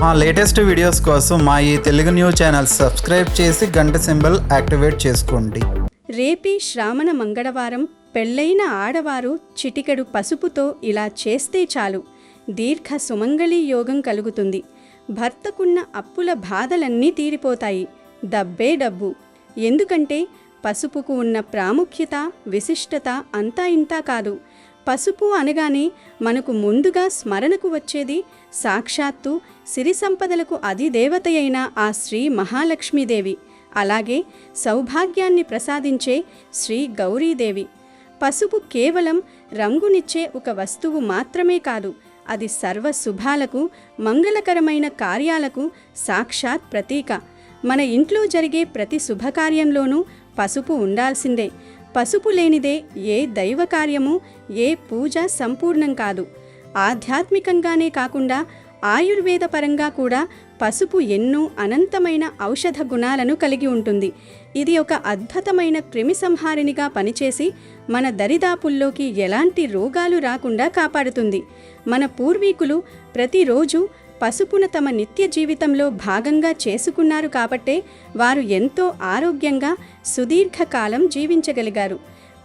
మా latest videos కోసం మా ఈ తెలుగు న్యూస్ ఛానల్ సబ్స్క్రైబ్ చేసి గంట సింబల్ యాక్టివేట్ చేసుకోండి. రేపి శ్రావణ మంగళవారం పెళ్ళైన ఆడవారు చిటికెడు పసుపుతో ఇలా చేస్తే చాలు దీర్ఘ సుమంగళి యోగం కలుగుతుంది. భర్తకున్న అప్పుల బాధలన్నీ తీరిపోతాయి. డబ్బే డబ్బు. ఎందుకంటే పసుపుకు ఉన్న ప్రాముఖ్యత, విశిష్టత అంతా ఇంతా కాదు. పసుపు అనగానే మనకు ముందుగా స్మరణకు వచ్చేది సాక్షాత్తు సిరి సంపదలకు అధిదేవత అయిన ఆ శ్రీ మహాలక్ష్మీదేవి, అలాగే సౌభాగ్యాన్ని ప్రసాదించే శ్రీ గౌరీదేవి. పసుపు కేవలం రంగునిచ్చే ఒక వస్తువు మాత్రమే కాదు, అది సర్వ శుభాలకు, మంగళకరమైన కార్యాలకు సాక్షాత్ ప్రతీక. మన ఇంట్లో జరిగే ప్రతి శుభకార్యంలోనూ పసుపు ఉండాల్సిందే. పసుపు లేనిదే ఏ దైవ కార్యము, ఏ పూజ సంపూర్ణం కాదు. ఆధ్యాత్మికంగానే కాకుండా ఆయుర్వేద పరంగా కూడా పసుపు ఎన్నో అనంతమైన ఔషధ గుణాలను కలిగి ఉంటుంది. ఇది ఒక అద్భుతమైన క్రిమి సంహారిణిగా పనిచేసి మన దరిదాపుల్లోకి ఎలాంటి రోగాలు రాకుండా కాపాడుతుంది. మన పూర్వీకులు ప్రతిరోజు పసుపును తమ నిత్య జీవితంలో భాగంగా చేసుకున్నారు కాబట్టే వారు ఎంతో ఆరోగ్యంగా సుదీర్ఘకాలం జీవించగలిగారు.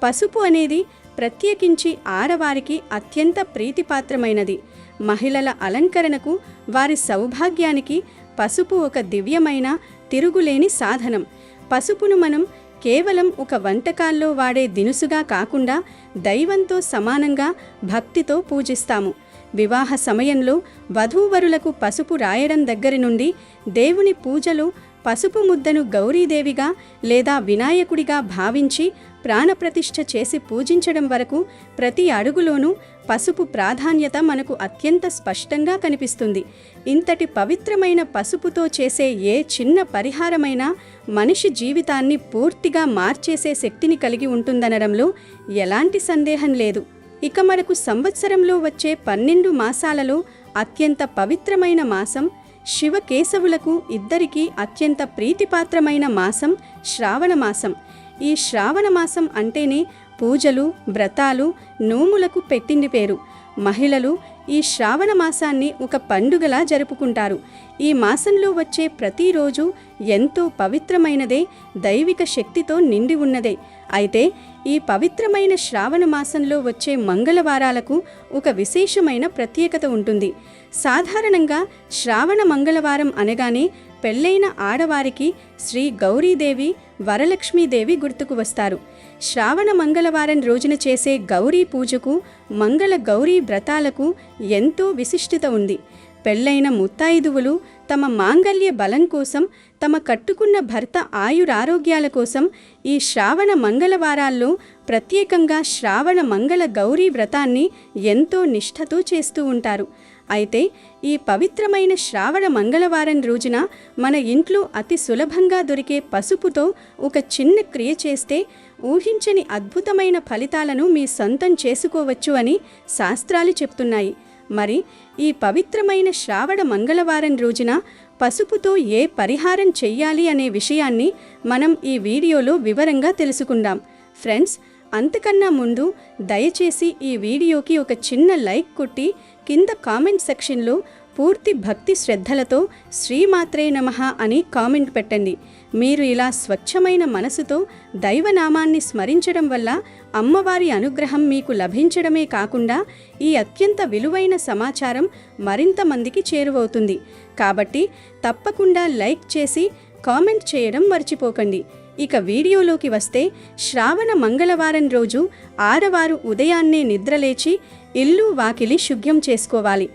పసుపు అనేది ప్రత్యేకించి ఆడవారికి అత్యంత ప్రీతిపాత్రమైనది. మహిళల అలంకరణకు, వారి సౌభాగ్యానికి పసుపు ఒక దివ్యమైన, తిరుగులేని సాధనం. పసుపును మనం కేవలం ఒక వంటకాల్లో వాడే దినుసుగా కాకుండా దైవంతో సమానంగా భక్తితో పూజిస్తాము. వివాహ సమయంలో వధూవరులకు పసుపు రాయడం దగ్గర నుండి దేవుని పూజలో పసుపు ముద్దను గౌరీదేవిగా లేదా వినాయకుడిగా భావించి ప్రాణప్రతిష్ఠ చేసి పూజించడం వరకు ప్రతి అడుగులోనూ పసుపు ప్రాధాన్యత మనకు అత్యంత స్పష్టంగా కనిపిస్తుంది. ఇంతటి పవిత్రమైన పసుపుతో చేసే ఏ చిన్న పరిహారమైనా మనిషి జీవితాన్ని పూర్తిగా మార్చేసే శక్తిని కలిగి ఉంటుందనడంలో ఎలాంటి సందేహం లేదు. ఇక మనకు సంవత్సరంలో వచ్చే 12 మాసాలలో అత్యంత పవిత్రమైన మాసం, శివకేశవులకు ఇద్దరికీ అత్యంత ప్రీతిపాత్రమైన మాసం శ్రావణ మాసం. ఈ శ్రావణ మాసం అంటేనే పూజలు, వ్రతాలు, నోములకు పెట్టింది పేరు. మహిళలు ఈ శ్రావణ మాసాన్ని ఒక పండుగలా జరుపుకుంటారు. ఈ మాసంలో వచ్చే ప్రతిరోజు ఎంతో పవిత్రమైనదే, దైవిక శక్తితో నిండి ఉన్నదే. అయితే ఈ పవిత్రమైన శ్రావణ మాసంలో వచ్చే మంగళవారాలకు ఒక విశేషమైన ప్రత్యేకత ఉంటుంది. సాధారణంగా శ్రావణ మంగళవారం అనగానే పెళ్ళైన ఆడవారికి శ్రీ గౌరీదేవి, వరలక్ష్మీదేవి గుర్తుకు వస్తారు. శ్రావణ మంగళవారం రోజున చేసే గౌరీ పూజకు, మంగళ గౌరీ వ్రతాలకు ఎంతో విశిష్టత ఉంది. పెళ్ళైన ముత్తైదువులు తమ మాంగల్య బలం కోసం, తమ కట్టుకున్న భర్త ఆయురారోగ్యాల కోసం ఈ శ్రావణ మంగళవారాల్లో ప్రత్యేకంగా శ్రావణ మంగళ గౌరీ వ్రతాన్ని ఎంతో నిష్ఠతో చేస్తూ ఉంటారు. అయితే ఈ పవిత్రమైన శ్రావణ మంగళవారం రోజున మన ఇంట్లో అతి సులభంగా దొరికే పసుపుతో ఒక చిన్న క్రియ చేస్తే ఊహించని అద్భుతమైన ఫలితాలను మీ సొంతం చేసుకోవచ్చు అని శాస్త్రాలు చెప్తున్నాయి. మరి ఈ పవిత్రమైన శ్రావణ మంగళవారం రోజున పసుపుతో ఏ పరిహారం చెయ్యాలి అనే విషయాన్ని మనం ఈ వీడియోలో వివరంగా తెలుసుకుందాం. ఫ్రెండ్స్, అంతకన్నా ముందు దయచేసి ఈ వీడియోకి ఒక చిన్న లైక్ కొట్టి కింద కామెంట్ సెక్షన్లో పూర్తి భక్తి శ్రద్ధలతో శ్రీమాత్రే నమః అని కామెంట్ పెట్టండి. మీరు ఇలా స్వచ్ఛమైన మనసుతో దైవనామాన్ని స్మరించడం వల్ల అమ్మవారి అనుగ్రహం మీకు లభించడమే కాకుండా ఈ అత్యంత విలువైన సమాచారం మరింత మందికి చేరువవుతుంది. కాబట్టి తప్పకుండా లైక్ చేసి కామెంట్ చేయడం మర్చిపోకండి. ఇక వీడియోలోకి వస్తే, శ్రావణ మంగళవారం రోజు ఆడవారు ఉదయాన్నే నిద్రలేచి ఇల్లు వాకిలి శుభ్రం చేసుకోవాలి.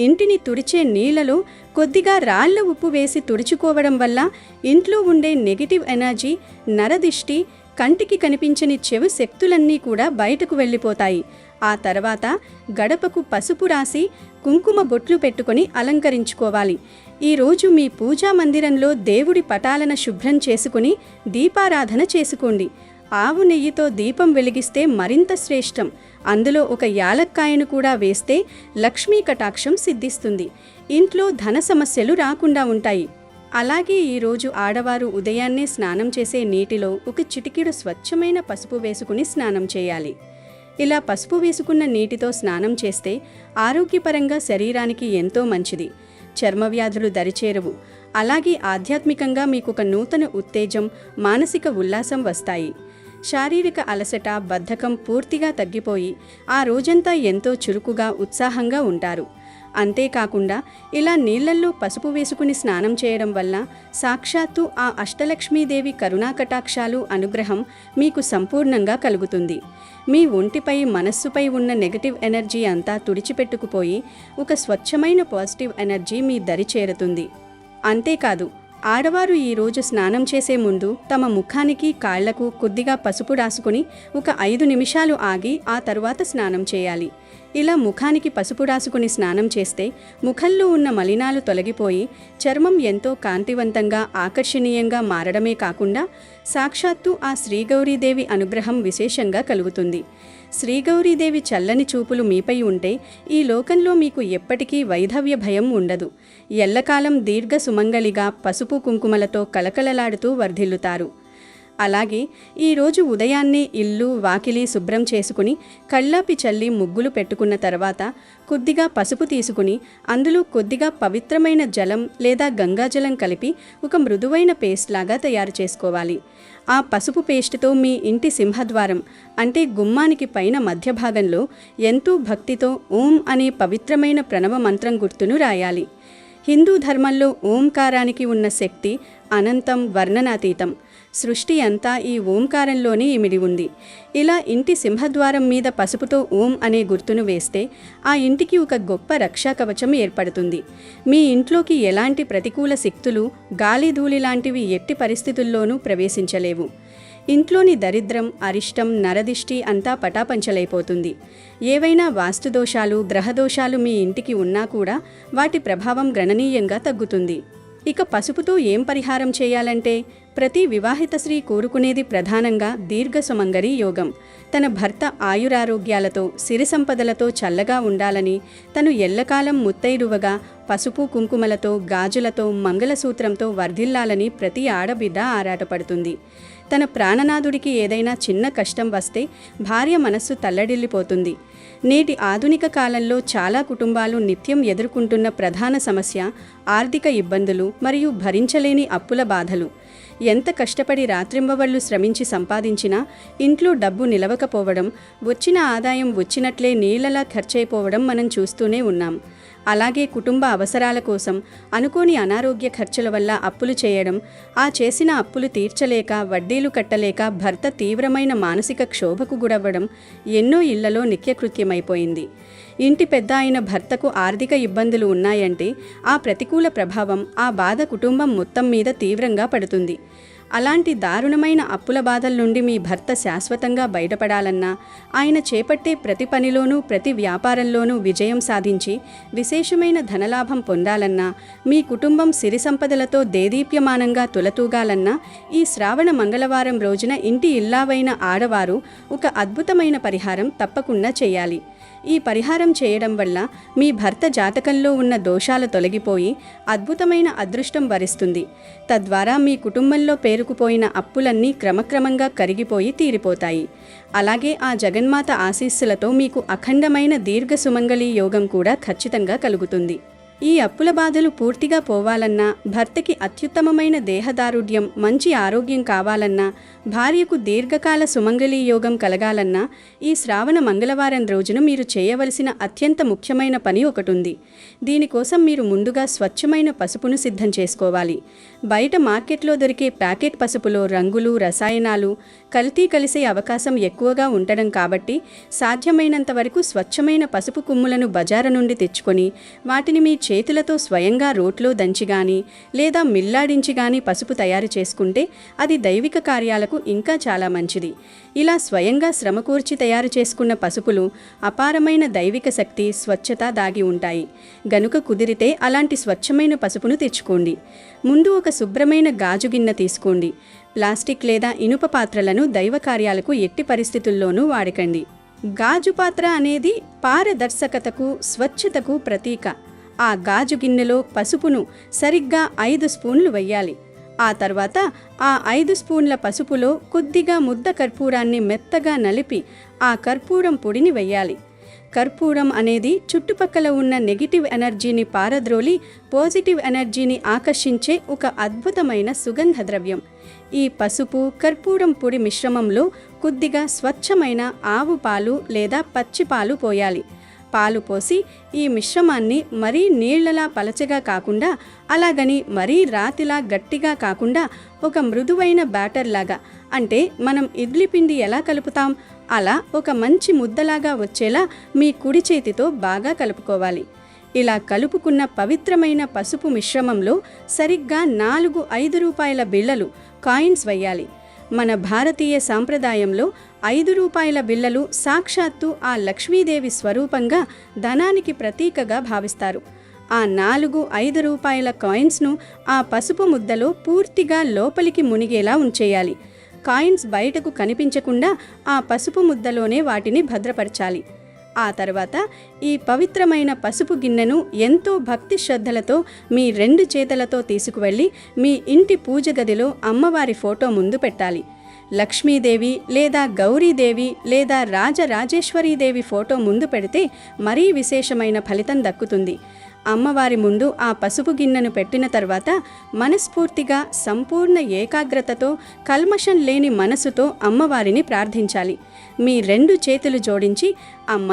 ఇంటిని తుడిచే నీళ్లలో కొద్దిగా రాళ్ల ఉప్పు వేసి తుడుచుకోవడం వల్ల ఇంట్లో ఉండే నెగిటివ్ ఎనర్జీ, నరదిష్టి, కంటికి కనిపించని చెవి శక్తులన్నీ కూడా బయటకు వెళ్ళిపోతాయి. ఆ తర్వాత గడపకు పసుపు రాసి కుంకుమ బొట్లు పెట్టుకొని అలంకరించుకోవాలి. ఈరోజు మీ పూజా మందిరంలో దేవుడి పటాలను శుభ్రం చేసుకుని దీపారాధన చేసుకోండి. ఆవు నెయ్యితో దీపం వెలిగిస్తే మరింత శ్రేష్టం. అందులో ఒక యాలక్కాయను కూడా వేస్తే లక్ష్మీ కటాక్షం సిద్ధిస్తుంది. ఇంట్లో ధన సమస్యలు రాకుండా ఉంటాయి. అలాగే ఈరోజు ఆడవారు ఉదయాన్నే స్నానం చేసే నీటిలో ఒక చిటికెడు స్వచ్ఛమైన పసుపు వేసుకుని స్నానం చేయాలి. ఇలా పసుపు వేసుకున్న నీటితో స్నానం చేస్తే ఆరోగ్యపరంగా శరీరానికి ఎంతో మంచిది. చర్మ వ్యాధులు దరిచేరవు. అలాగే ఆధ్యాత్మికంగా మీకు ఒక నూతన ఉత్తేజం, మానసిక ఉల్లాసం వస్తాయి. శారీరక అలసట, బద్ధకం పూర్తిగా తగ్గిపోయి ఆ రోజంతా ఎంతో చురుకుగా, ఉత్సాహంగా ఉంటారు. అంతేకాకుండా ఇలా నీళ్లల్లో పసుపు వేసుకుని స్నానం చేయడం వల్ల సాక్షాత్తు ఆ అష్టలక్ష్మీదేవి కరుణాకటాక్షాలు, అనుగ్రహం మీకు సంపూర్ణంగా కలుగుతుంది. మీ ఒంటిపై, మనస్సుపై ఉన్న నెగటివ్ ఎనర్జీ అంతా తుడిచిపెట్టుకుపోయి ఒక స్వచ్ఛమైన పాజిటివ్ ఎనర్జీ మీ దరి చేరుతుంది. అంతేకాదు, ఆడవారు ఈరోజు స్నానం చేసే ముందు తమ ముఖానికి, కాళ్లకు కొద్దిగా పసుపు రాసుకొని ఒక 5 నిమిషాలు ఆగి ఆ తరువాత స్నానం చేయాలి. ఇలా ముఖానికి పసుపు రాసుకుని స్నానం చేస్తే ముఖంలో ఉన్న మలినాలు తొలగిపోయి చర్మం ఎంతో కాంతివంతంగా, ఆకర్షణీయంగా మారడమే కాకుండా సాక్షాత్తు ఆ శ్రీగౌరీదేవి అనుగ్రహం విశేషంగా కలుగుతుంది. శ్రీగౌరీదేవి చల్లని చూపులు మీపై ఉంటే ఈ లోకంలో మీకు ఎప్పటికీ వైధవ్య భయం ఉండదు. ఎల్లకాలం దీర్ఘ సుమంగళిగా పసుపు కుంకుమలతో కలకలలాడుతూ వర్ధిల్లుతారు. అలాగే ఈరోజు ఉదయాన్నే ఇల్లు, వాకిలి శుభ్రం చేసుకుని కళ్ళాపి చల్లి ముగ్గులు పెట్టుకున్న తర్వాత కొద్దిగా పసుపు తీసుకుని అందులో కొద్దిగా పవిత్రమైన జలం లేదా గంగాజలం కలిపి ఒక మృదువైన పేస్ట్ లాగా తయారు చేసుకోవాలి. ఆ పసుపు పేస్టుతో మీ ఇంటి సింహద్వారం అంటే గుమ్మానికి పైన మధ్య భాగంలో ఎంతో భక్తితో ఓం అనే పవిత్రమైన ప్రణవ మంత్రం గుర్తును రాయాలి. హిందూ ధర్మంలో ఓంకారానికి ఉన్న శక్తి అనంతం, వర్ణనాతీతం. సృష్టి అంతా ఈ ఓంకారంలోనే ఇమిడి ఉంది. ఇలా ఇంటి సింహద్వారం మీద పసుపుతో ఓం అనే గుర్తును వేస్తే ఆ ఇంటికి ఒక గొప్ప రక్షా కవచం ఏర్పడుతుంది. మీ ఇంట్లోకి ఎలాంటి ప్రతికూల శక్తులు, గాలి ధూళి లాంటివి ఎట్టి పరిస్థితుల్లోనూ ప్రవేశించలేవు. ఇంట్లోని దరిద్రం, అరిష్టం, నరదిష్టి అంతా పటాపంచలైపోతుంది. ఏవైనా వాస్తుదోషాలు, గ్రహదోషాలు మీ ఇంటికి ఉన్నా కూడా వాటి ప్రభావం గణనీయంగా తగ్గుతుంది. ఇక పసుపుతో ఏం పరిహారం చేయాలంటే, ప్రతి వివాహిత స్త్రీ కోరుకునేది ప్రధానంగా దీర్ఘ సుమంగళి యోగం. తన భర్త ఆయురారోగ్యాలతో, సిరి సంపదలతో చల్లగా ఉండాలని, తను ఎల్లకాలం ముత్తైదువగా పసుపు కుంకుమలతో, గాజులతో, మంగళసూత్రంతో వర్ధిల్లాలని ప్రతి ఆడబిడ్డ ఆరాటపడుతుంది. తన ప్రాణనాథుడికి ఏదైనా చిన్న కష్టం వస్తే భార్య మనస్సు తల్లడిల్లిపోతుంది. నేటి ఆధునిక కాలంలో చాలా కుటుంబాలు నిత్యం ఎదుర్కొంటున్న ప్రధాన సమస్య ఆర్థిక ఇబ్బందులు మరియు భరించలేని అప్పుల బాధలు. ఎంత కష్టపడి రాత్రింబవళ్లు శ్రమించి సంపాదించినా ఇంట్లో డబ్బు నిలవకపోవడం, వచ్చిన ఆదాయం వచ్చినట్లే నీళ్లలా ఖర్చయిపోవడం మనం చూస్తూనే ఉన్నాం. అలాగే కుటుంబ అవసరాల కోసం అనుకోని అనారోగ్య ఖర్చుల వల్ల అప్పులు చేయడం, ఆ చేసిన అప్పులు తీర్చలేక, వడ్డీలు కట్టలేక భర్త తీవ్రమైన మానసిక క్షోభకు గురవ్వడం ఎన్నో ఇళ్లలో నిత్యకృత్యమైపోయింది. ఇంటి పెద్ద అయిన భర్తకు ఆర్థిక ఇబ్బందులు ఉన్నాయంటే ఆ ప్రతికూల ప్రభావం, ఆ బాధ కుటుంబం మొత్తం మీద తీవ్రంగా పడుతుంది. అలాంటి దారుణమైన అప్పుల బాధల నుండి మీ భర్త శాశ్వతంగా బయటపడాలన్నా, ఆయన చేపట్టే ప్రతి పనిలోనూ, ప్రతి వ్యాపారంలోనూ విజయం సాధించి విశేషమైన ధనలాభం పొందాలన్నా, మీ కుటుంబం సిరి సంపదలతో దేదీప్యమానంగా తులతూగాలన్నా ఈ శ్రావణ మంగళవారం రోజున ఇంటి ఇల్లావైన ఆడవారు ఒక అద్భుతమైన పరిహారం తప్పకుండా చేయాలి. ఈ పరిహారం చేయడం వల్ల మీ భర్త జాతకంలో ఉన్న దోషాలు తొలగిపోయి అద్భుతమైన అదృష్టం వరిస్తుంది. తద్వారా మీ కుటుంబంలో పేరుకుపోయిన అప్పులన్నీ క్రమక్రమంగా కరిగిపోయి తీరిపోతాయి. అలాగే ఆ జగన్మాత ఆశీస్సులతో మీకు అఖండమైన దీర్ఘ సుమంగళి యోగం కూడా ఖచ్చితంగా కలుగుతుంది. ఈ అప్పుల బాధలు పూర్తిగా పోవాలన్నా, భర్తకి అత్యుత్తమమైన దేహదారుఢ్యం, మంచి ఆరోగ్యం కావాలన్నా, భార్యకు దీర్ఘకాల సుమంగళి యోగం కలగాలన్నా ఈ శ్రావణ మంగళవారం రోజున మీరు చేయవలసిన అత్యంత ముఖ్యమైన పని ఒకటి ఉంది. దీనికోసం మీరు ముందుగా స్వచ్ఛమైన పసుపును సిద్ధం చేసుకోవాలి. బయట మార్కెట్లో దొరికే ప్యాకెట్ పసుపులో రంగులు, రసాయనాలు కల్తీ కలిసే అవకాశం ఎక్కువగా ఉండడం కాబట్టి సాధ్యమైనంత వరకు స్వచ్ఛమైన పసుపు కుమ్ములను బజారు నుండి తెచ్చుకొని వాటిని మీ చేతులతో స్వయంగా రోట్లో దంచిగాని లేదా మిల్లాడించిగాని పసుపు తయారు చేసుకుంటే అది దైవిక కార్యాలకు ఇంకా చాలా మంచిది. ఇలా స్వయంగా శ్రమకూర్చి తయారు చేసుకున్న పసుపులు అపారమైన దైవిక శక్తి, స్వచ్ఛత దాగి ఉంటాయి. గనుక కుదిరితే అలాంటి స్వచ్ఛమైన పసుపును తెచ్చుకోండి. ముందు ఒక శుభ్రమైన గాజు గిన్నె తీసుకోండి. ప్లాస్టిక్ లేదా ఇనుప పాత్రలను దైవ కార్యాలకు ఎట్టి పరిస్థితుల్లోనూ వాడకండి. గాజు పాత్ర అనేది పారదర్శకతకు, స్వచ్ఛతకు ప్రతీక. ఆ గాజు గిన్నెలో పసుపును సరిగ్గా 5 స్పూన్లు వెయ్యాలి. ఆ తర్వాత ఆ 5 స్పూన్ల పసుపులో కొద్దిగా ముద్ద కర్పూరాన్ని మెత్తగా నలిపి ఆ కర్పూరం పొడిని వెయ్యాలి. కర్పూరం అనేది చుట్టుపక్కల ఉన్న నెగిటివ్ ఎనర్జీని పారద్రోలి పాజిటివ్ ఎనర్జీని ఆకర్షించే ఒక అద్భుతమైన సుగంధ ద్రవ్యం. ఈ పసుపు కర్పూరం పొడి మిశ్రమంలో కొద్దిగా స్వచ్ఛమైన ఆవు పాలు లేదా పచ్చి పాలు పోయాలి. పాలు పోసి ఈ మిశ్రమాన్ని మరీ నీళ్లలా పలచగా కాకుండా, అలాగని మరీ రాతిలా గట్టిగా కాకుండా ఒక మృదువైన బ్యాటర్ లాగా, అంటే మనం ఇడ్లీ పిండి ఎలా కలుపుతాం అలా ఒక మంచి ముద్దలాగా వచ్చేలా మీ కుడి చేతితో బాగా కలుపుకోవాలి. ఇలా కలుపుకున్న పవిత్రమైన పసుపు మిశ్రమంలో సరిగ్గా 4 రూపాయల బిళ్ళలు కాయిన్స్ వేయాలి. మన భారతీయ సాంప్రదాయంలో 5 రూపాయల బిళ్ళలు సాక్షాత్తు ఆ లక్ష్మీదేవి స్వరూపంగా ధనానికి ప్రతీకగా భావిస్తారు. ఆ 4-5 రూపాయల కాయిన్స్ను ఆ పసుపు ముద్దలో పూర్తిగా లోపలికి మునిగేలా ఉంచేయాలి. కాయిన్స్ బయటకు కనిపించకుండా ఆ పసుపు ముద్దలోనే వాటిని భద్రపరచాలి. ఆ తర్వాత ఈ పవిత్రమైన పసుపు గిన్నెను ఎంతో భక్తి శ్రద్ధలతో మీ 2 చేతులతో తీసుకువెళ్ళి మీ ఇంటి పూజ గదిలో అమ్మవారి ఫోటో ముందు పెట్టాలి. లక్ష్మీదేవి లేదా గౌరీదేవి లేదా రాజరాజేశ్వరీదేవి ఫోటో ముందు పెడితే మరీ విశేషమైన ఫలితం దక్కుతుంది. అమ్మవారి ముందు ఆ పసుపు గిన్నెను పెట్టిన తర్వాత మనస్ఫూర్తిగా సంపూర్ణ ఏకాగ్రతతో కల్మషం లేని మనసుతో అమ్మవారిని ప్రార్థించాలి. మీ 2 చేతులు జోడించి, అమ్మ,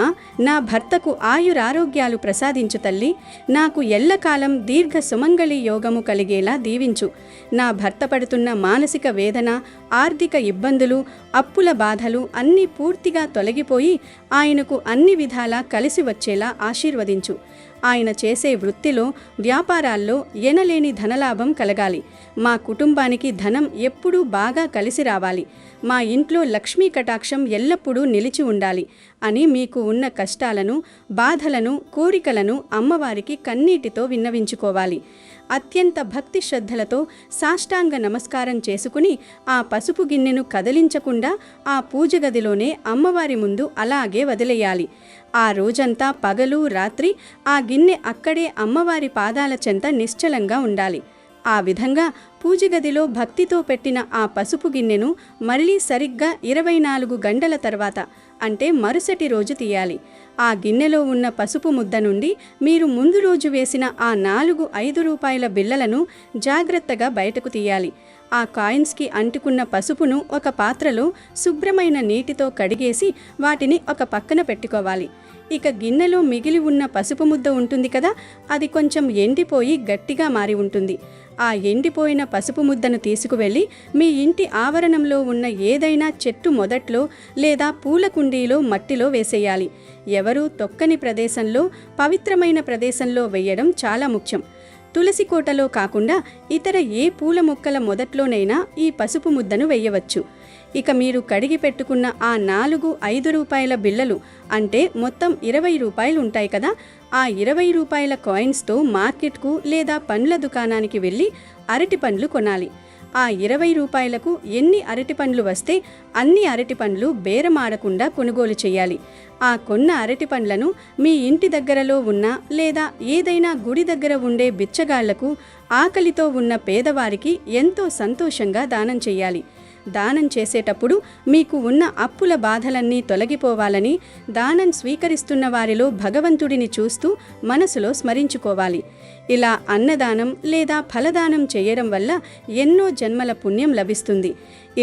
నా భర్తకు ఆయురారోగ్యాలు ప్రసాదించు తల్లి, నాకు ఎల్లకాలం దీర్ఘ సుమంగళి యోగము కలిగేలా దీవించు, నా భర్త పడుతున్న మానసిక వేదన, ఆర్థిక ఇబ్బందులు, అప్పుల బాధలు అన్నీ పూర్తిగా తొలగిపోయి ఆయనకు అన్ని విధాలా కలిసి వచ్చేలా ఆశీర్వదించు, ఆయన చేసే వృత్తిలో వ్యాపారాల్లో ఎనలేని ధనలాభం కలగాలి, మా కుటుంబానికి ధనం ఎప్పుడూ బాగా కలిసి రావాలి, మా ఇంట్లో లక్ష్మీ కటాక్షం ఎల్లప్పుడూ నిలిచి ఉండాలి అని మీకు ఉన్న కష్టాలను, బాధలను, కోరికలను అమ్మవారికి కన్నీటితో విన్నవించుకోవాలి. అత్యంత భక్తి శ్రద్ధలతో సాష్టాంగ నమస్కారం చేసుకుని ఆ పసుపు గిన్నెను కదిలించకుండా ఆ పూజ గదిలోనే అమ్మవారి ముందు అలాగే వదిలేయాలి. ఆ రోజంతా పగలు రాత్రి ఆ గిన్నె అక్కడే అమ్మవారి పాదాల చెంత నిశ్చలంగా ఉండాలి. ఆ విధంగా పూజ గదిలో భక్తితో పెట్టిన ఆ పసుపు గిన్నెను మళ్ళీ సరిగ్గా 24 గంటల తర్వాత, అంటే మరుసటి రోజు తీయాలి. ఆ గిన్నెలో ఉన్న పసుపు ముద్ద నుండి మీరు ముందు రోజు వేసిన ఆ 4-5 రూపాయల బిళ్ళలను జాగ్రత్తగా బయటకు తీయాలి. ఆ కాయిన్స్కి అంటుకున్న పసుపును ఒక పాత్రలో శుభ్రమైన నీటితో కడిగేసి వాటిని ఒక పక్కన పెట్టుకోవాలి. ఇక గిన్నెలో మిగిలి ఉన్న పసుపు ముద్ద ఉంటుంది కదా, అది కొంచెం ఎండిపోయి గట్టిగా మారి ఉంటుంది. ఆ ఎండిపోయిన పసుపు ముద్దను తీసుకువెళ్ళి మీ ఇంటి ఆవరణంలో ఉన్న ఏదైనా చెట్టు మొదట్లో లేదా పూల కుండీలో మట్టిలో వేసేయాలి. ఎవరూ తొక్కని ప్రదేశంలో, పవిత్రమైన ప్రదేశంలో వేయడం చాలా ముఖ్యం. తులసి కోటలో కాకుండా ఇతర ఏ పూల మొక్కల మొదట్లోనైనా ఈ పసుపు ముద్దను వేయవచ్చు. ఇక మీరు కడిగి పెట్టుకున్న ఆ 4-5 రూపాయల బిళ్ళలు, అంటే మొత్తం 20 రూపాయలు ఉంటాయి కదా, ఆ 20 రూపాయల కాయిన్స్తో మార్కెట్కు లేదా పండ్ల దుకాణానికి వెళ్ళి అరటి పండ్లు కొనాలి. ఆ 20 రూపాయలకు ఎన్ని అరటి పండ్లు వస్తే అన్ని అరటి పండ్లు బేరమాడకుండా కొనుగోలు చేయాలి. ఆ కొన్న అరటి పండ్లను మీ ఇంటి దగ్గరలో ఉన్న లేదా ఏదైనా గుడి దగ్గర ఉండే బిచ్చగాళ్లకు, ఆకలితో ఉన్న పేదవారికి ఎంతో సంతోషంగా దానం చేయాలి. దానం చేసేటప్పుడు మీకు ఉన్న అప్పుల బాధలన్నీ తొలగిపోవాలని దానం స్వీకరిస్తున్న వారిలో భగవంతుడిని చూస్తూ మనసులో స్మరించుకోవాలి. ఇలా అన్నదానం లేదా ఫలదానం చేయడం వల్ల ఎన్నో జన్మల పుణ్యం లభిస్తుంది.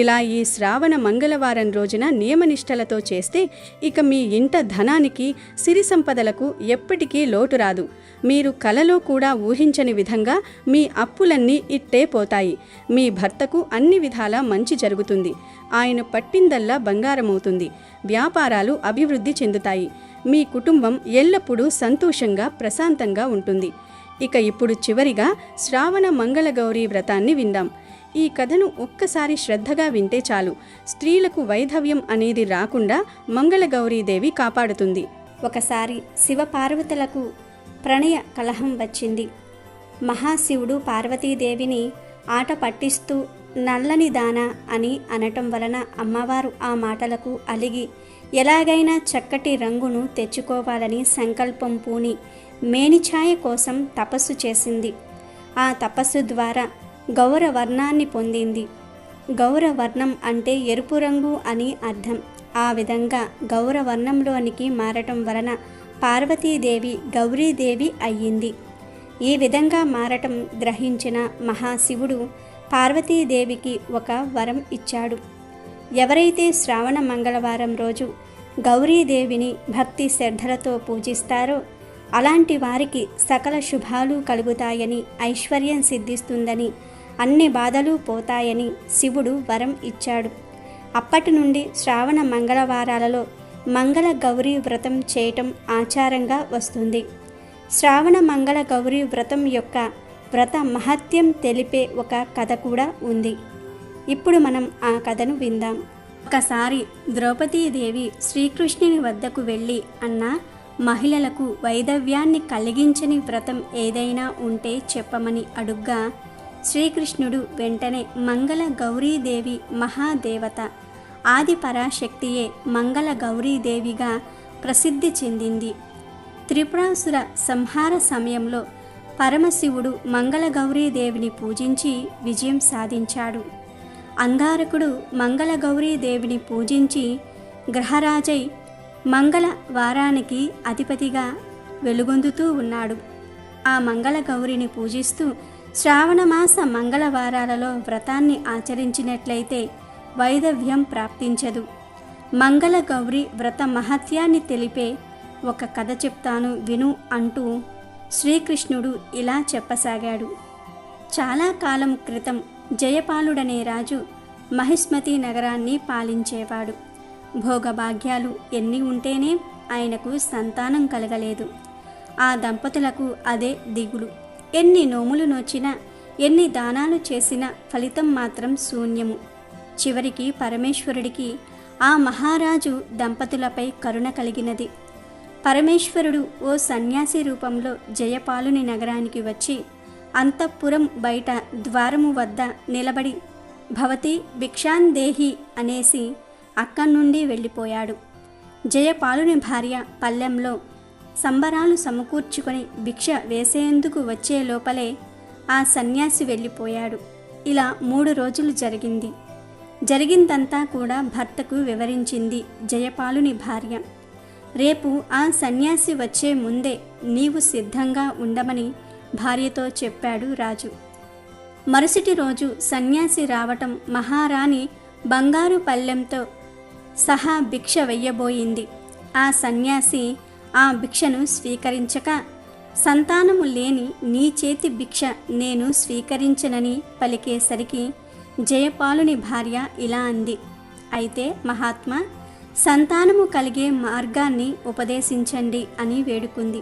ఇలా ఈ శ్రావణ మంగళవారం రోజున నియమనిష్టలతో చేస్తే ఇక మీ ఇంట ధనానికి, సిరి సంపదలకు ఎప్పటికీ లోటు రాదు. మీరు కలలో కూడా ఊహించని విధంగా మీ అప్పులన్నీ ఇట్టే పోతాయి. మీ భర్తకు అన్ని విధాలా మంచి జరుగుతుంది. ఆయన పట్టిందల్లా బంగారమవుతుంది. వ్యాపారాలు అభివృద్ధి చెందుతాయి. మీ కుటుంబం ఎల్లప్పుడూ సంతోషంగా, ప్రశాంతంగా ఉంటుంది. ఇక ఇప్పుడు చివరిగా శ్రావణ మంగళగౌరీ వ్రతాన్ని విందాం. ఈ కథను ఒక్కసారి శ్రద్ధగా వింటే చాలు. స్త్రీలకు వైధవ్యం అనేది రాకుండా మంగళగౌరీదేవి కాపాడుతుంది. ఒకసారి శివపార్వతులకు ప్రణయ కలహం వచ్చింది. మహాశివుడు పార్వతీదేవిని ఆట పట్టిస్తూ నల్లని దాన అని అనటం వలన అమ్మవారు ఆ మాటలకు అలిగి ఎలాగైనా చక్కటి రంగును తెచ్చుకోవాలని సంకల్పం పూని మేనిఛాయ కోసం తపస్సు చేసింది. ఆ తపస్సు ద్వారా గౌరవర్ణాన్ని పొందింది. గౌరవర్ణం అంటే ఎరుపు రంగు అని అర్థం. ఆ విధంగా గౌరవర్ణంలోనికి మారటం వలన పార్వతీదేవి గౌరీదేవి అయ్యింది. ఈ విధంగా మారటం గ్రహించిన మహాశివుడు పార్వతీదేవికి ఒక వరం ఇచ్చాడు. ఎవరైతే శ్రావణ మంగళవారం రోజు గౌరీదేవిని భక్తి శ్రద్ధలతో పూజిస్తారో అలాంటి వారికి సకల శుభాలు కలుగుతాయని, ఐశ్వర్యం సిద్ధిస్తుందని, అన్ని బాధలు పోతాయని శివుడు వరం ఇచ్చాడు. అప్పటి నుండి శ్రావణ మంగళవారాలలో మంగళ గౌరీ వ్రతం చేయటం ఆచారంగా వస్తుంది. శ్రావణ మంగళ గౌరీ వ్రతం యొక్క వ్రత మహత్యం తెలిపే ఒక కథ కూడా ఉంది. ఇప్పుడు మనం ఆ కథను విందాం. ఒకసారి ద్రౌపదీదేవి శ్రీకృష్ణుని వద్దకు వెళ్ళి, అన్నా, మహిళలకు వైదవ్యాన్ని కలిగించని వ్రతం ఏదైనా ఉంటే చెప్పమని అడుగ్గా శ్రీకృష్ణుడు వెంటనే మంగళ గౌరీదేవి మహాదేవత, ఆది పరాశక్తియే మంగళ గౌరీదేవిగా ప్రసిద్ధి చెందింది. త్రిపురాసుర సంహార సమయంలో పరమశివుడు మంగళ గౌరీదేవిని పూజించి విజయం సాధించాడు. అంగారకుడు మంగళ గౌరీదేవిని పూజించి గ్రహరాజై మంగళ వారానికి అధిపతిగా వెలుగొందుతూ ఉన్నాడు. ఆ మంగళ గౌరిని పూజిస్తూ శ్రావణమాస మంగళవారాలలో వ్రతాన్ని ఆచరించినట్లయితే వైదవ్యం ప్రాప్తించదు. మంగళ గౌరి వ్రత మహత్యాన్ని తెలిపే ఒక కథ చెప్తాను విను అంటూ శ్రీకృష్ణుడు ఇలా చెప్పసాగాడు. చాలా కాలం క్రితం జయపాలుడనే రాజు మహిస్మతి నగరాన్ని పాలించేవాడు. భోగభాగ్యాలు ఎన్ని ఉంటేనే ఆయనకు సంతానం కలగలేదు. ఆ దంపతులకు అదే దిగులు. ఎన్ని నోములు నోచినా, ఎన్ని దానాలు చేసినా ఫలితం మాత్రం శూన్యము. చివరికి పరమేశ్వరుడికి ఆ మహారాజు దంపతులపై కరుణ కలిగినది. పరమేశ్వరుడు ఓ సన్యాసి రూపంలో జయపాలుని నగరానికి వచ్చి అంతఃపురం బయట ద్వారము వద్ద నిలబడి భవతి భిక్షాందేహి అనేసి అక్కడి నుండి వెళ్ళిపోయాడు. జయపాలుని భార్య పల్లెంలో సంబరాలు సమకూర్చుకొని భిక్ష వేసేందుకు వచ్చే లోపలే ఆ సన్యాసి వెళ్ళిపోయాడు. ఇలా 3 రోజులు జరిగింది. జరిగిందంతా కూడా భర్తకు వివరించింది జయపాలుని భార్య. రేపు ఆ సన్యాసి వచ్చే ముందే నీవు సిద్ధంగా ఉండమని భార్యతో చెప్పాడు రాజు. మరుసటి రోజు సన్యాసి రావటం మహారాణి బంగారు పళ్ళెంతో సహా భిక్ష వెయ్యబోయింది. ఆ సన్యాసి ఆ భిక్షను స్వీకరించక, సంతానము లేని నీ చేతి భిక్ష నేను స్వీకరించనని పలికేసరికి జయపాలుని భార్య ఇలా అంది, అయితే మహాత్మా, సంతానము కలిగే మార్గాన్ని ఉపదేశించండి అని వేడుకుంది.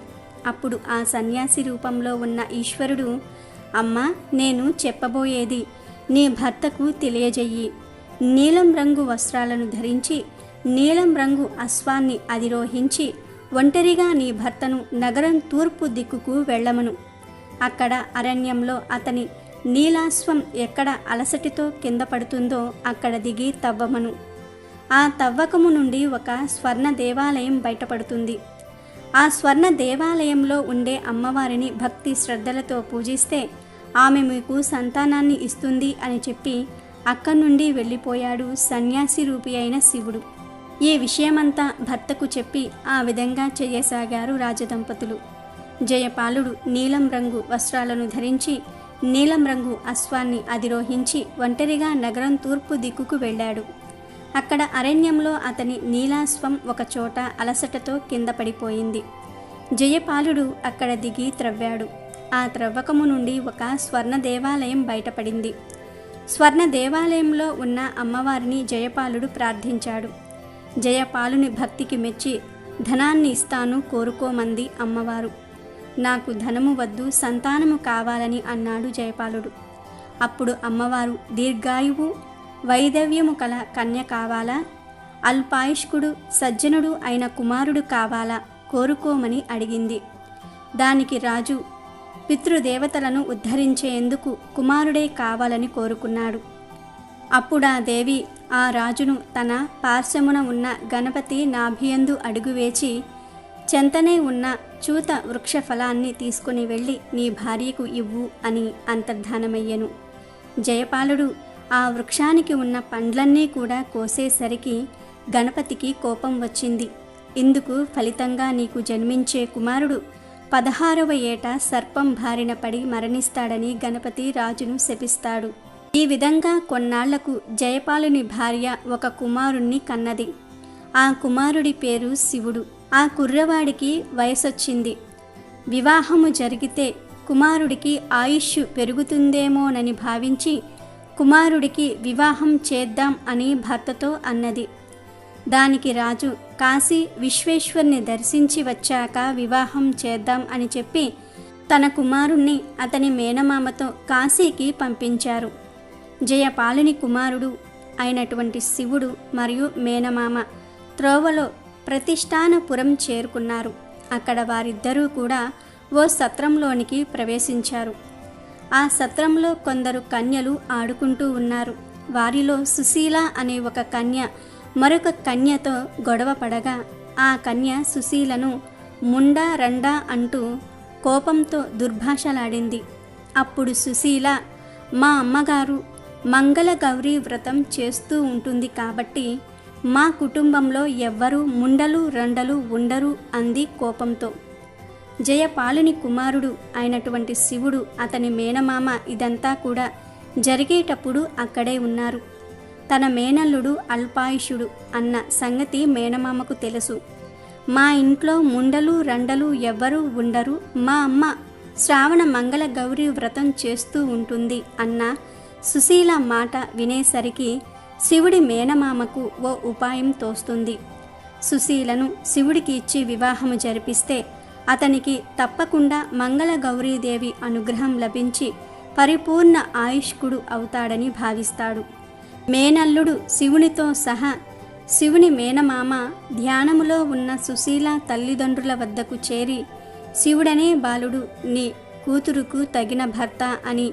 అప్పుడు ఆ సన్యాసి రూపంలో ఉన్న ఈశ్వరుడు, అమ్మా, నేను చెప్పబోయేది నీ భర్తకు తెలియజెయ్యి. నీలం రంగు వస్త్రాలను ధరించి నీలం రంగు అశ్వాన్ని అధిరోహించి ఒంటరిగా నీ భర్తను నగరం తూర్పు దిక్కుకు వెళ్ళమను. అక్కడ అరణ్యంలో అతని నీలాశ్వం ఎక్కడ అలసటితో కింద పడుతుందో అక్కడ దిగి తవ్వమను. ఆ తవ్వకము నుండి ఒక స్వర్ణ దేవాలయం బయటపడుతుంది. ఆ స్వర్ణ దేవాలయంలో ఉండే అమ్మవారిని భక్తి శ్రద్ధలతో పూజిస్తే ఆమె మీకు సంతానాన్ని ఇస్తుంది అని చెప్పి అక్కడి నుండి వెళ్ళిపోయాడు సన్యాసి రూపి అయిన శివుడు. ఈ విషయమంతా భర్తకు చెప్పి ఆ విధంగా చేయసాగారు రాజదంపతులు. జయపాలుడు నీలం రంగు వస్త్రాలను ధరించి నీలం రంగు అశ్వాన్ని అధిరోహించి ఒంటరిగా నగరం తూర్పు దిక్కుకు వెళ్ళాడు. అక్కడ అరణ్యంలో అతని నీలాశ్వం ఒక చోట అలసటతో కింద పడిపోయింది. జయపాలుడు అక్కడ దిగి త్రవ్వాడు. ఆ త్రవ్వకము నుండి ఒక స్వర్ణ దేవాలయం బయటపడింది. స్వర్ణ దేవాలయంలో ఉన్న అమ్మవారిని జయపాలుడు ప్రార్థించాడు. జయపాలుని భక్తికి మెచ్చి ధనాన్ని ఇస్తాను, కోరుకోమంది అమ్మవారు. నాకు ధనము వద్దు, సంతానము కావాలని అన్నాడు జయపాలుడు. అప్పుడు అమ్మవారు, దీర్ఘాయువు వైదవ్యము కల కన్య కావాలా, అల్పాయుష్కుడు సజ్జనుడు అయిన కుమారుడు కావాలా, కోరుకోమని అడిగింది. దానికి రాజు పితృదేవతలను ఉద్ధరించేందుకు కుమారుడే కావాలని కోరుకున్నాడు. అప్పుడా దేవి ఆ రాజును తన పార్శ్వమున ఉన్న గణపతి నాభియందు అడుగువేచి చెంతనే ఉన్న చూత వృక్ష ఫలాన్ని తీసుకుని వెళ్ళి నీ భార్యకు ఇవ్వు అని అంతర్ధానమయ్యెను. జయపాలుడు ఆ వృక్షానికి ఉన్న పండ్లన్నీ కూడా కోసేసరికి గణపతికి కోపం వచ్చింది. ఇందుకు ఫలితంగా నీకు జన్మించే కుమారుడు 16వ ఏట సర్పం బారిన పడి మరణిస్తాడని గణపతి రాజును శపిస్తాడు. ఈ విధంగా కొన్నాళ్లకు జయపాలుని భార్య ఒక కుమారుణ్ణి కన్నది. ఆ కుమారుడి పేరు శివుడు. ఆ కుర్రవాడికి వయసొచ్చింది. వివాహము జరిగితే కుమారుడికి ఆయుష్ పెరుగుతుందేమోనని భావించి కుమారుడికి వివాహం చేద్దాం అని భర్తతో అన్నది. దానికి రాజు కాశీ విశ్వేశ్వరుని దర్శించి వచ్చాక వివాహం చేద్దాం అని చెప్పి తన కుమారుణ్ణి అతని మేనమామతో కాశీకి పంపించారు. జయపాలుని కుమారుడు అయినటువంటి శివుడు మరియు మేనమామ త్రోవలో ప్రతిష్టానపురం చేరుకున్నారు. అక్కడ వారిద్దరూ కూడా ఓ సత్రంలోనికి ప్రవేశించారు. ఆ సత్రంలో కొందరు కన్యలు ఆడుకుంటూ ఉన్నారు. వారిలో సుశీల అనే ఒక కన్య మరొక కన్యతో గొడవ పడగా ఆ కన్య సుశీలను ముండా రండా అంటూ కోపంతో దుర్భాషలాడింది. అప్పుడు సుశీల, మా అమ్మగారు మంగళగౌరీ వ్రతం చేస్తూ ఉంటుంది కాబట్టి మా కుటుంబంలో ఎవ్వరూ ముండలు రండలు ఉండరు అంది కోపంతో. జయపాలుని కుమారుడు అయినటువంటి శివుడు, అతని మేనమామ ఇదంతా కూడా జరిగేటప్పుడు అక్కడే ఉన్నారు. తన మేనల్లుడు అల్పాయుషుడు అన్న సంగతి మేనమామకు తెలుసు. మా ఇంట్లో ముండలు రండలు ఎవ్వరూ ఉండరు, మా అమ్మ శ్రావణ మంగళ గౌరీ వ్రతం చేస్తూ ఉంటుంది అన్న సుశీల మాట వినేసరికి శివుడి మేనమామకు ఓ ఉపాయం తోస్తుంది. సుశీలను శివుడికి ఇచ్చి వివాహము జరిపిస్తే అతనికి తప్పకుండా మంగళ గౌరీదేవి అనుగ్రహం లభించి పరిపూర్ణ ఆయుష్కుడు అవుతాడని భావిస్తాడు. మేనల్లుడు శివునితో సహా శివుని మేనమామ ధ్యానములో ఉన్న సుశీల తల్లిదండ్రుల వద్దకు చేరి శివుడనే బాలుడు నీ కూతురుకు తగిన భర్త అని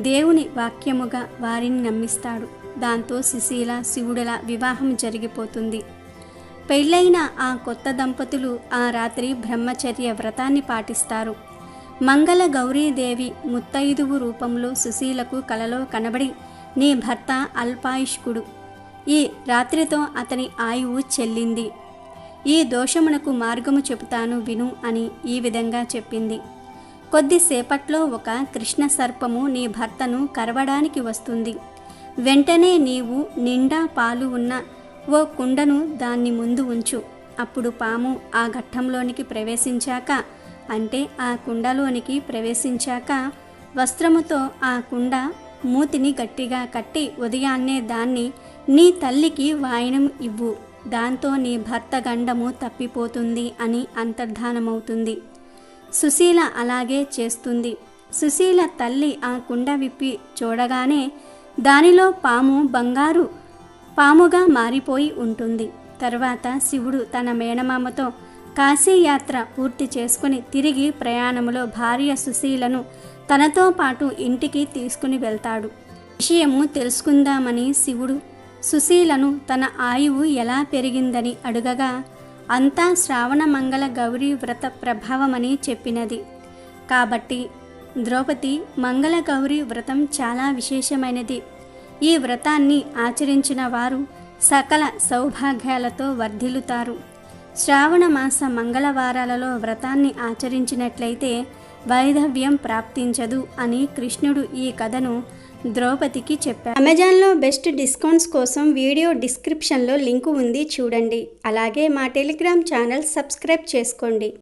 దేవుని వాక్యముగా వారిని నమ్మిస్తాడు. దాంతో సుశీల శివుడుల వివాహం జరిగిపోతుంది. పెళ్ళైన ఆ కొత్త దంపతులు ఆ రాత్రి బ్రహ్మచర్య వ్రతాన్ని పాటిస్తారు. మంగళ గౌరీదేవి ముత్తైదువు రూపంలో సుశీలకు కలలో కనబడి నీ భర్త అల్పాయుష్కుడు, ఈ రాత్రితో అతని ఆయువు చెల్లింది, ఈ దోషమునకు మార్గము చెబుతాను విను అని ఈ విధంగా చెప్పింది. కొద్దిసేపట్లో ఒక కృష్ణ సర్పము నీ భర్తను కరవడానికి వస్తుంది. వెంటనే నీవు నిండా పాలు ఉన్న ఓ కుండను దాన్ని ముందు ఉంచు. అప్పుడు పాము ఆ ఘట్టంలోనికి ప్రవేశించాక, అంటే ఆ కుండలోనికి ప్రవేశించాక వస్త్రముతో ఆ కుండ మూతిని గట్టిగా కట్టి ఉదయాన్నే దాన్ని నీ తల్లికి వాయనం ఇవ్వు. దాంతో నీ భర్త గండము తప్పిపోతుంది అని అంతర్ధానమవుతుంది. సుశీల అలాగే చేస్తుంది. సుశీల తల్లి ఆ కుండ విప్పి చూడగానే దానిలో పాము బంగారు పాముగా మారిపోయి ఉంటుంది. తర్వాత శివుడు తన మేనమామతో కాశీయాత్ర పూర్తి చేసుకుని తిరిగి ప్రయాణములో భార్య సుశీలను తనతో పాటు ఇంటికి తీసుకుని వెళ్తాడు. విషయము తెలుసుకుందామని శివుడు సుశీలను తన ఆయువు ఎలా పెరిగిందని అడుగగా అంతా శ్రావణ మంగళ గౌరీ వ్రత ప్రభావమని చెప్పినది. కాబట్టి ద్రౌపది మంగళ గౌరీ వ్రతం చాలా విశేషమైనది. ఈ వ్రతాన్ని ఆచరించిన వారు సకల సౌభాగ్యాలతో వర్ధిల్లుతారు. శ్రావణ మాస మంగళవారాలలో వ్రతాన్ని ఆచరించినట్లయితే వైధవ్యం ప్రాప్తించదు అని కృష్ణుడు ఈ కథను ద్రౌపదికి చెప్పారు. అమెజాన్లో బెస్ట్ డిస్కౌంట్స్ కోసం వీడియో డిస్క్రిప్షన్లో లింకు ఉంది, చూడండి. అలాగే మా టెలిగ్రామ్ ఛానల్ సబ్స్క్రైబ్ చేసుకోండి.